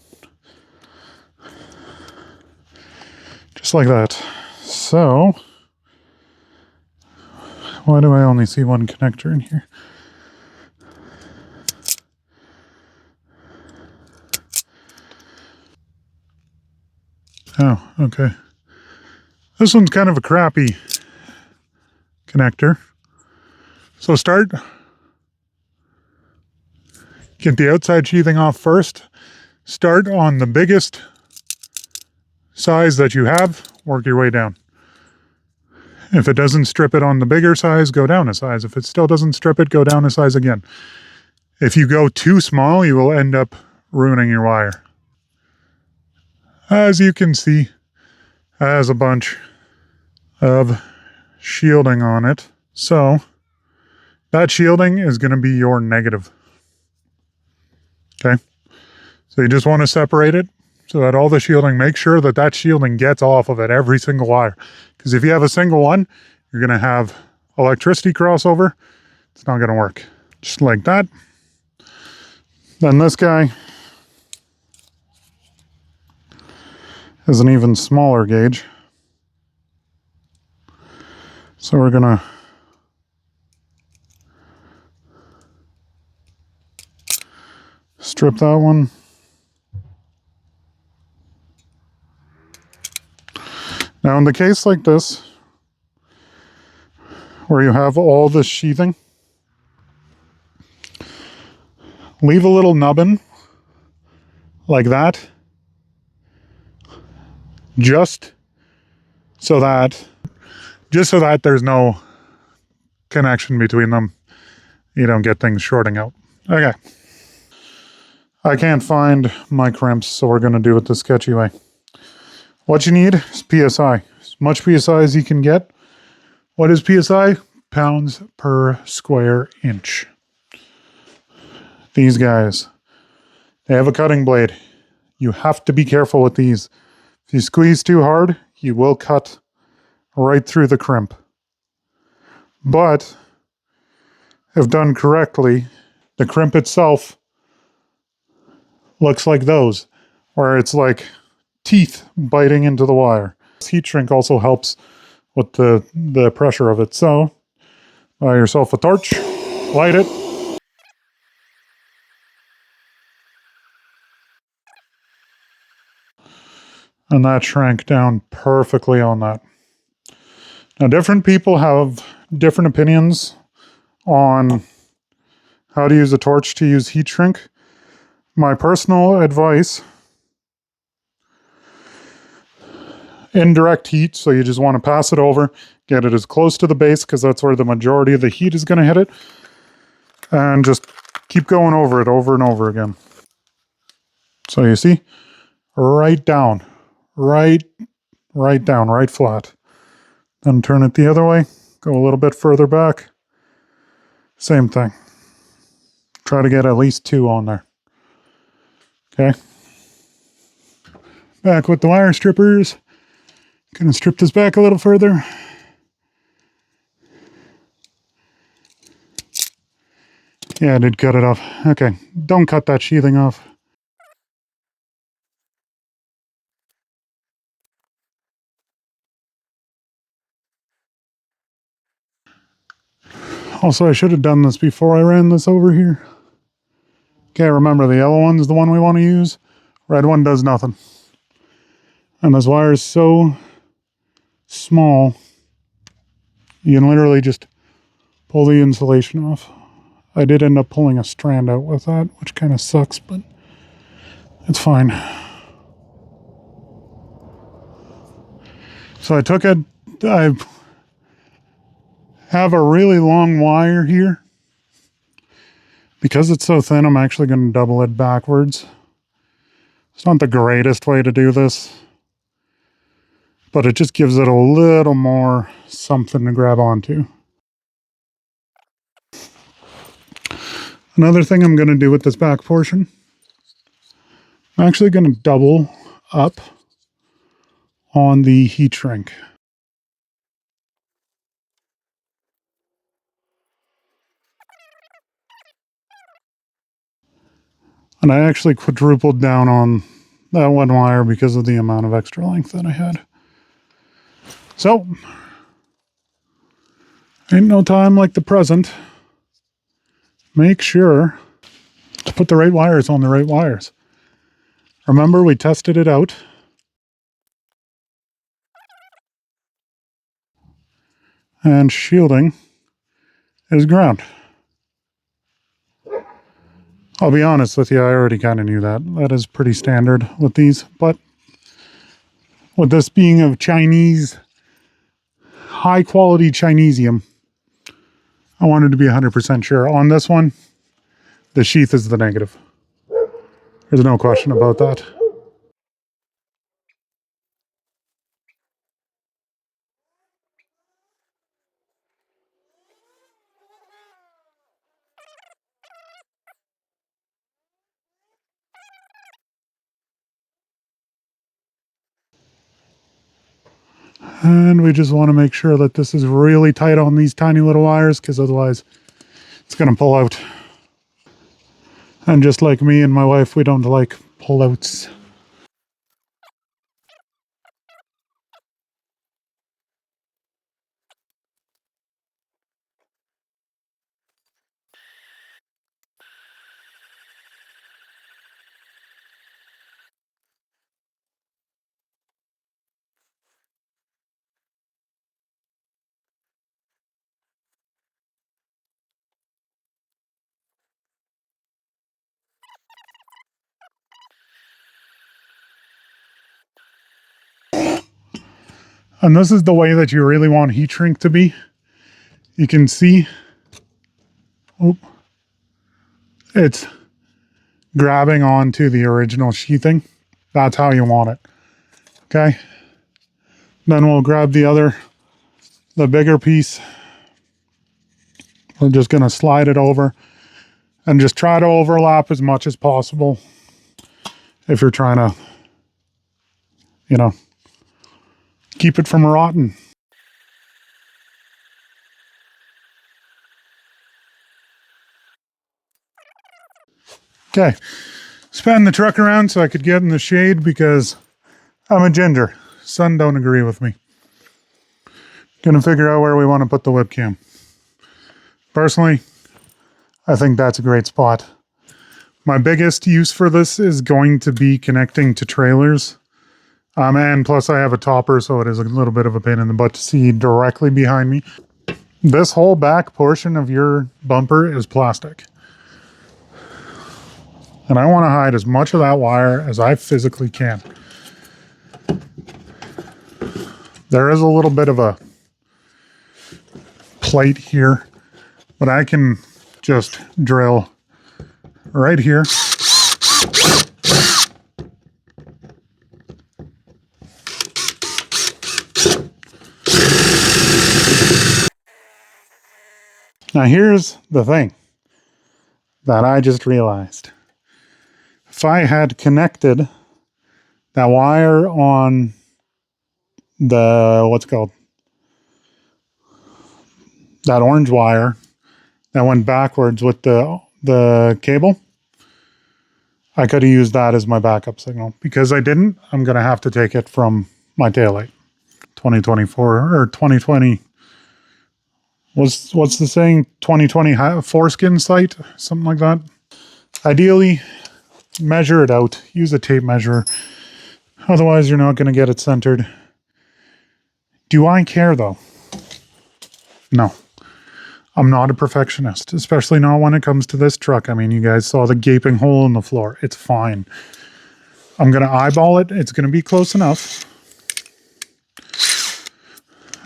Just like that. So, why do I only see one connector in here? Oh, okay. This one's kind of a crappy connector. So get the outside sheathing off first. Start on the biggest size that you have, work your way down. If it doesn't strip it on the bigger size, go down a size. If it still doesn't strip it, go down a size again. If you go too small, you will end up ruining your wire. As you can see, it has a bunch of shielding on it. So that shielding is going to be your negative. Okay. So you just want to separate it so that all the shielding, make sure that that shielding gets off of it, every single wire. Because if you have a single one, you're going to have electricity crossover. It's not going to work. Just like that. Then this guy is an even smaller gauge. So we're going to strip that one. Now in the case like this, where you have all this sheathing, leave a little nubbin like that, just so that there's no connection between them. You don't get things shorting out. Okay. I can't find my crimps, so we're going to do it the sketchy way. What you need is PSI. As much PSI as you can get. What is PSI? Pounds per square inch. These guys, they have a cutting blade. You have to be careful with these. If you squeeze too hard, you will cut right through the crimp. But if done correctly, the crimp itself looks like those, where it's like teeth biting into the wire. Heat shrink also helps with the pressure of it. So buy yourself a torch, light it, and that shrank down perfectly on that. Now different people have different opinions on how to use a torch to use heat shrink. My personal advice, indirect heat, so you just want to pass it over, get it as close to the base because that's where the majority of the heat is going to hit it, and just keep going over it over and over again. So you see, right down, right down, right flat. Then turn it the other way, go a little bit further back, same thing. Try to get at least 2 on there. Okay. Back with the wire strippers. Gonna strip this back a little further. Yeah, I did cut it off. Okay, don't cut that sheathing off. Also, I should have done this before I ran this over here. Okay, remember the yellow one is the one we want to use. Red one does nothing. And this wire is so small, you can literally just pull the insulation off. I did end up pulling a strand out with that, which kind of sucks, but it's fine. So I took it, I have a really long wire here. Because it's so thin, I'm actually going to double it backwards. It's not the greatest way to do this, but it just gives it a little more something to grab onto. Another thing I'm going to do with this back portion, I'm actually going to double up on the heat shrink. And I actually quadrupled down on that one wire because of the amount of extra length that I had. So, ain't no time like the present. Make sure to put the right wires on the right wires. Remember, we tested it out. And shielding is ground. I'll be honest with you, I already kind of knew that. That is pretty standard with these, but with this being of Chinese, high quality Chinesium, I wanted to be 100% sure. On this one, the sheath is the negative. There's no question about that. And we just want to make sure that this is really tight on these tiny little wires, because otherwise it's going to pull out. And just like me and my wife, we don't like pullouts. And this is the way that you really want heat shrink to be. You can see, oh, it's grabbing onto the original sheathing. That's how you want it. Okay. Then we'll grab the bigger piece. We're just going to slide it over and just try to overlap as much as possible. If you're trying to, you know, keep it from rotting. Okay. Span the truck around so I could get in the shade because I'm a ginger. Sun don't agree with me. Gonna figure out where we want to put the webcam. Personally, I think that's a great spot. My biggest use for this is going to be connecting to trailers. And plus I have a topper, so it is a little bit of a pain in the butt to see directly behind me. This whole back portion of your bumper is plastic. And I want to hide as much of that wire as I physically can. There is a little bit of a plate here, but I can just drill right here. Now here's the thing that I just realized. If I had connected that wire on the, what's it called? That orange wire that went backwards with the cable, I could have used that as my backup signal. Because I didn't, I'm going to have to take it from my taillight. 2024 or 2020. What's the saying? 2020 foreskin sight? Something like that. Ideally, measure it out. Use a tape measure. Otherwise, you're not going to get it centered. Do I care though? No. I'm not a perfectionist, especially not when it comes to this truck. I mean, you guys saw the gaping hole in the floor. It's fine. I'm going to eyeball it. It's going to be close enough.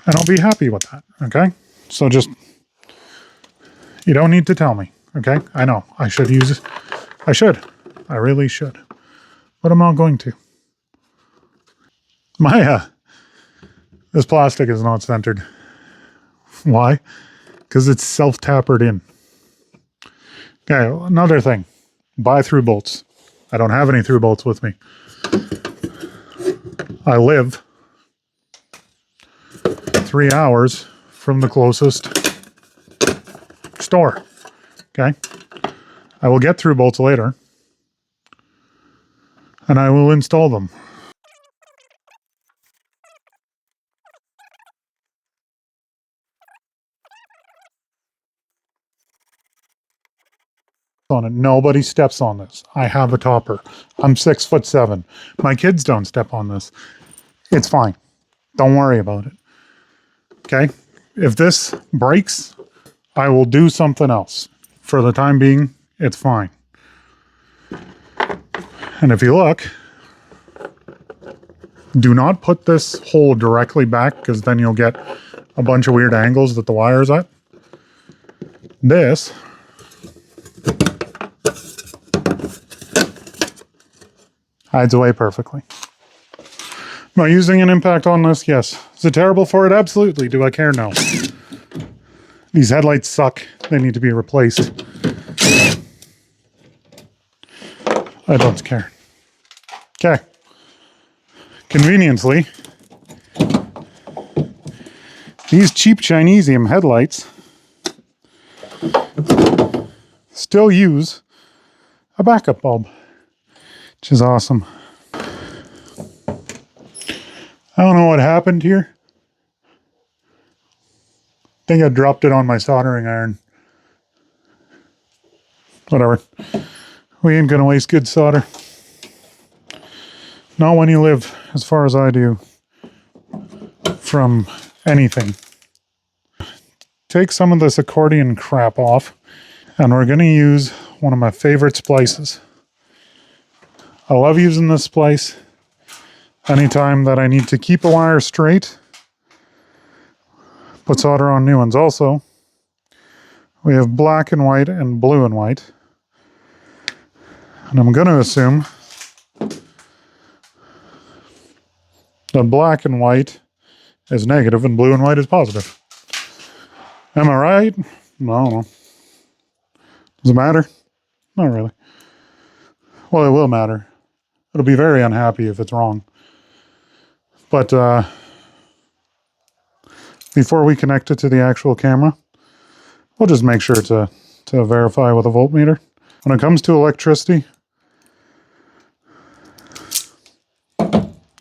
And I'll be happy with that, okay? So just, you don't need to tell me, okay? I know, I should use it. I should. I really should. But I'm not going to. This plastic is not centered. Why? Because it's self-tapered in. Okay, another thing. Buy through bolts. I don't have any through bolts with me. I live 3 hours from the closest store. Okay? I will get through bolts later. and I will install them. On it. Nobody steps on this. I have a topper. I'm 6'7". My kids don't step on this. It's fine. Don't worry about it. Okay? If this breaks, I will do something else. For the time being, it's fine. And if you look, do not put this hole directly back because then you'll get a bunch of weird angles that the wire's at. This hides away perfectly. Am I using an impact on this? Yes. Is it terrible for it? Absolutely. Do I care? No. These headlights suck. They need to be replaced. I don't care. Okay. Conveniently, these cheap Chinesium headlights still use a backup bulb, which is awesome. I don't know what happened here. I think I dropped it on my soldering iron. Whatever. We ain't gonna waste good solder. Not when you live as far as I do from anything. Take some of this accordion crap off, and we're gonna use one of my favorite splices. I love using this splice anytime that I need to keep a wire straight, put solder on new ones. Also, we have black and white and blue and white. And I'm going to assume that black and white is negative and blue and white is positive. Am I right? I don't know. Does it matter? Not really. Well, it will matter. It'll be very unhappy if it's wrong. But before we connect it to the actual camera, we'll just make sure to verify with a voltmeter. When it comes to electricity,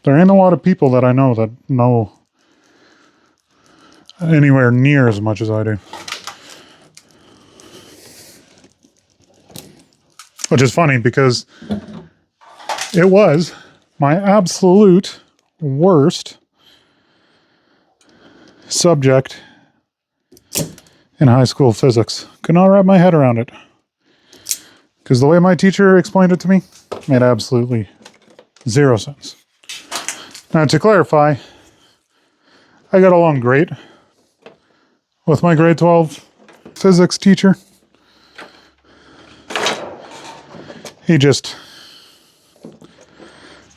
there ain't a lot of people that I know that know anywhere near as much as I do. Which is funny because it was my absolute worst subject in high school physics. Could not wrap my head around it. Because the way my teacher explained it to me made absolutely zero sense. Now, to clarify, I got along great with my grade 12 physics teacher. He just,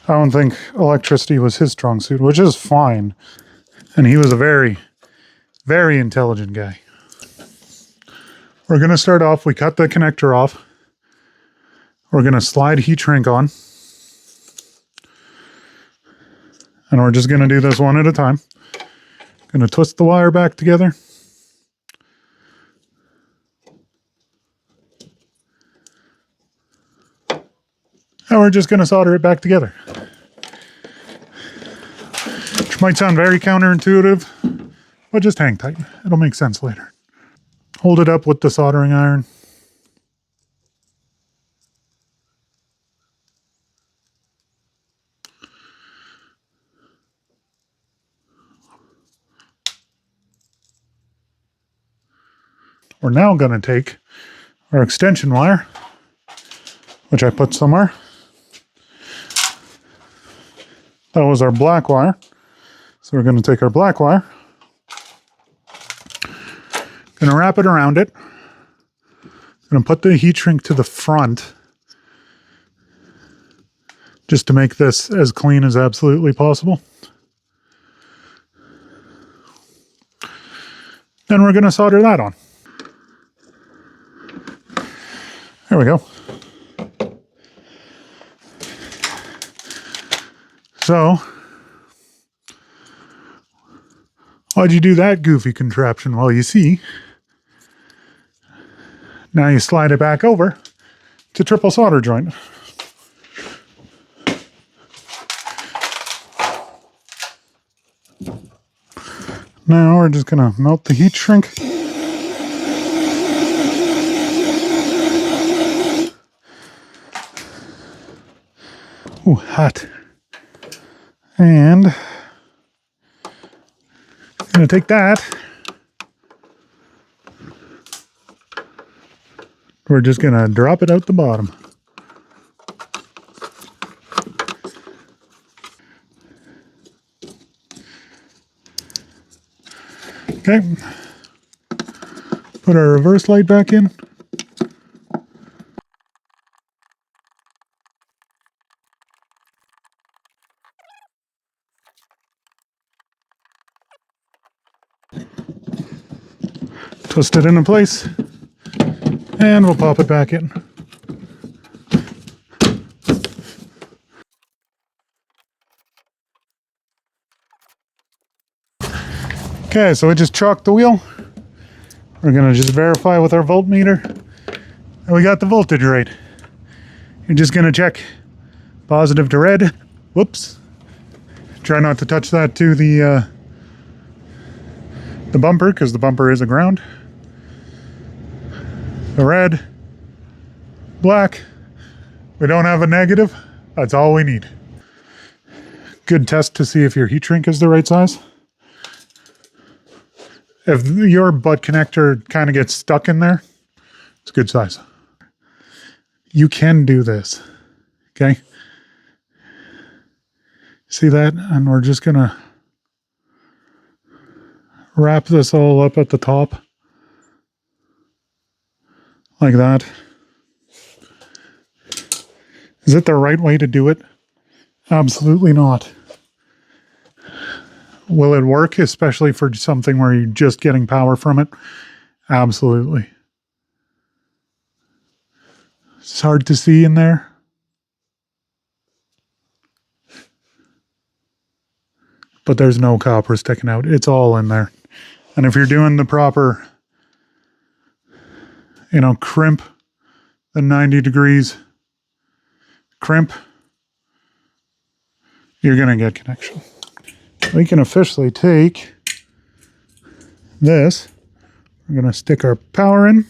I don't think electricity was his strong suit, which is fine. And he was a very, very intelligent guy. We're going to start off, we cut the connector off. We're going to slide heat shrink on. And we're just going to do this one at a time. Going to twist the wire back together. And we're just going to solder it back together. Which might sound very counterintuitive, but just hang tight. It'll make sense later. Hold it up with the soldering iron. We're now going to take our extension wire, which I put somewhere. That was our black wire. So we're going to take our black wire, going to wrap it around it, going to put the heat shrink to the front just to make this as clean as absolutely possible. Then we're going to solder that on. There we go. So, why'd you do that goofy contraption? Well, you see, now you slide it back over to triple solder joint. Now we're just gonna melt the heat shrink. Ooh, hot. And I'm gonna take that. We're just gonna drop it out the bottom. Okay. Put our reverse light back in. Twist it into place. And we'll pop it back in. Okay, so we just chalked the wheel. We're gonna just verify with our voltmeter that we got the voltage right. You're just gonna check positive to red. Whoops. Try not to touch that to the bumper, because the bumper is a ground. The red, black. We don't have a negative. That's all we need. Good test to see if your heat shrink is the right size. If your butt connector kind of gets stuck in there, it's a good size. You can do this, okay? See that? And we're just gonna wrap this all up at the top. Like that. Is it the right way to do it? Absolutely not. Will it work, especially for something where you're just getting power from it? Absolutely. It's hard to see in there. But there's no copper sticking out. It's all in there. And if you're doing the proper, crimp, the 90 degrees crimp, you're going to get connection. We can officially take this. We're going to stick our power in.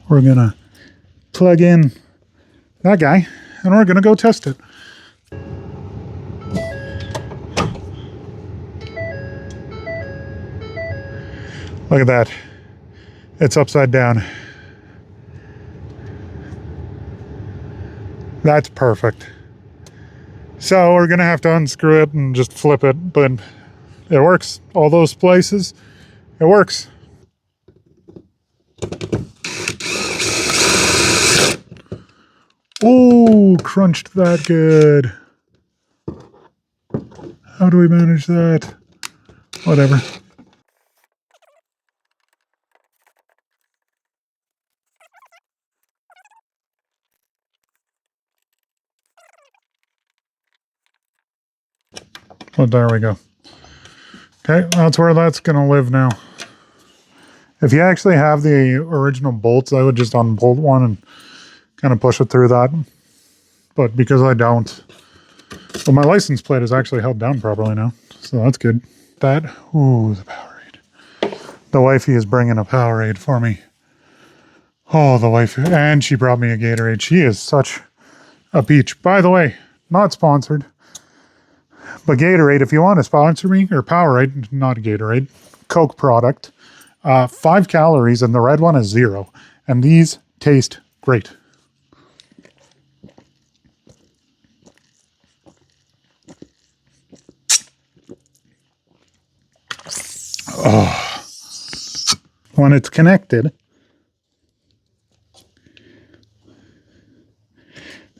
We're going to plug in that guy, and we're going to go test it. Look at that. It's upside down. That's perfect. So we're going to have to unscrew it and just flip it, but it works. All those places, it works. Oh, crunched that good. How do we manage that? Whatever. Well, there we go. Okay, that's where that's going to live now. If you actually have the original bolts, I would just unbolt one and kind of push it through that. But because I don't, well, my license plate is actually held down properly now, so that's good. That, ooh, the Powerade. The wifey is bringing a Powerade for me. Oh, the wifey, and she brought me a Gatorade. She is such a peach. By the way, not sponsored. But Gatorade, if you want to sponsor me, or Powerade, not Gatorade, Coke product, 5 calories, and the red one is 0. And these taste great. Oh. When it's connected,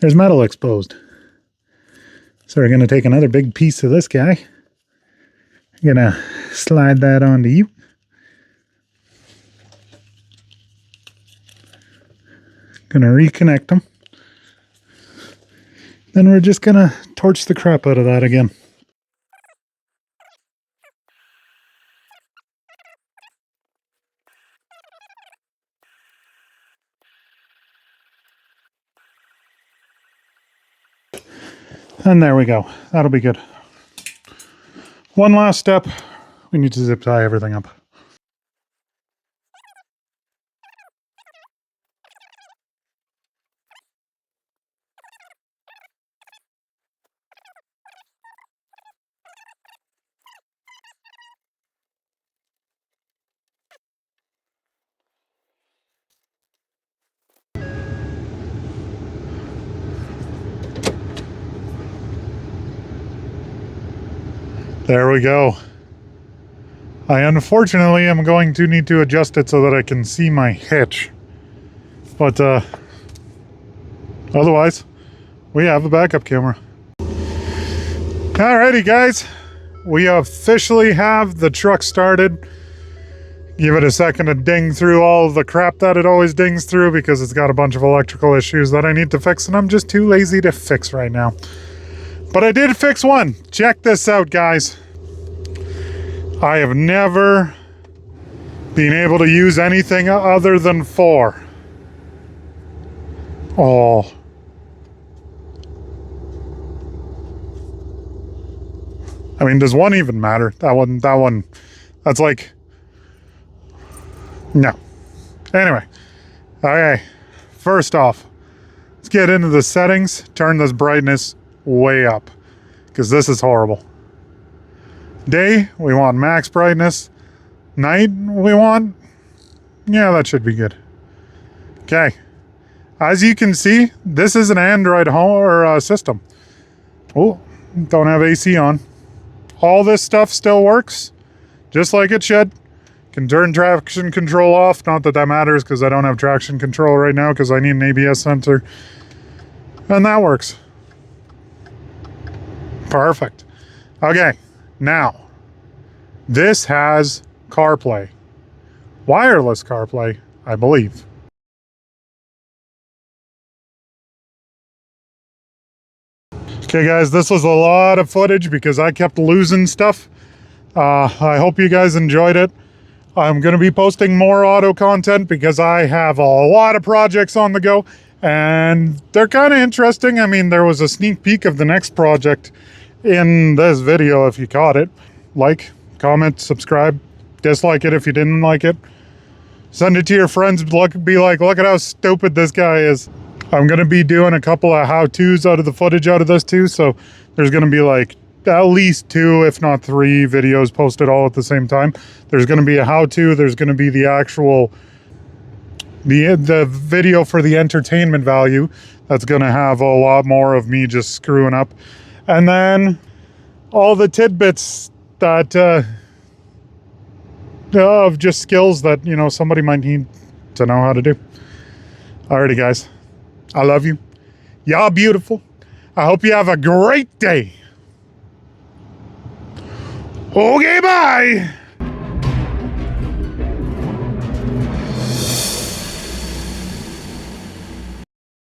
there's metal exposed. So we're going to take another big piece of this guy. I'm going to slide that onto you. Going to reconnect them. Then we're just going to torch the crap out of that again. And there we go. That'll be good. One last step. We need to zip tie everything up. There we go. I unfortunately am going to need to adjust it so that I can see my hitch. But otherwise, we have a backup camera. Alrighty guys, we officially have the truck started. Give it a second to ding through all of the crap that it always dings through because it's got a bunch of electrical issues that I need to fix and I'm just too lazy to fix right now. But I did fix one. Check this out, guys. I have never been able to use anything other than 4. Oh. I mean, does 1 even matter? That one, that's like, no. Anyway, okay, first off, let's get into the settings, turn this brightness way up, because this is horrible. Day, we want max brightness. Night, we want, yeah, that should be good. Okay, as you can see, this is an Android home or system. Oh, don't have AC on. All this stuff still works, just like it should. Can turn traction control off. Not that that matters because I don't have traction control right now because I need an ABS sensor. And that works. Perfect. Okay, now, this has CarPlay. Wireless CarPlay, I believe. Okay guys, this was a lot of footage because I kept losing stuff. I hope you guys enjoyed it. I'm going to be posting more auto content because I have a lot of projects on the go and they're kind of interesting. I mean, there was a sneak peek of the next project in this video if you caught it. Like, comment, subscribe, dislike it if you didn't like it. Send it to your friends, be like, look at how stupid this guy is. I'm going to be doing a couple of how-tos out of the footage out of this too, so there's going to be like at least 2, if not 3 videos posted all at the same time. There's going to be a how-to, there's going to be the actual, the video for the entertainment value. That's going to have a lot more of me just screwing up. And then all the tidbits that, of just skills that, you know, somebody might need to know how to do. Alrighty guys, I love you. Y'all beautiful. I hope you have a great day. Okay, bye.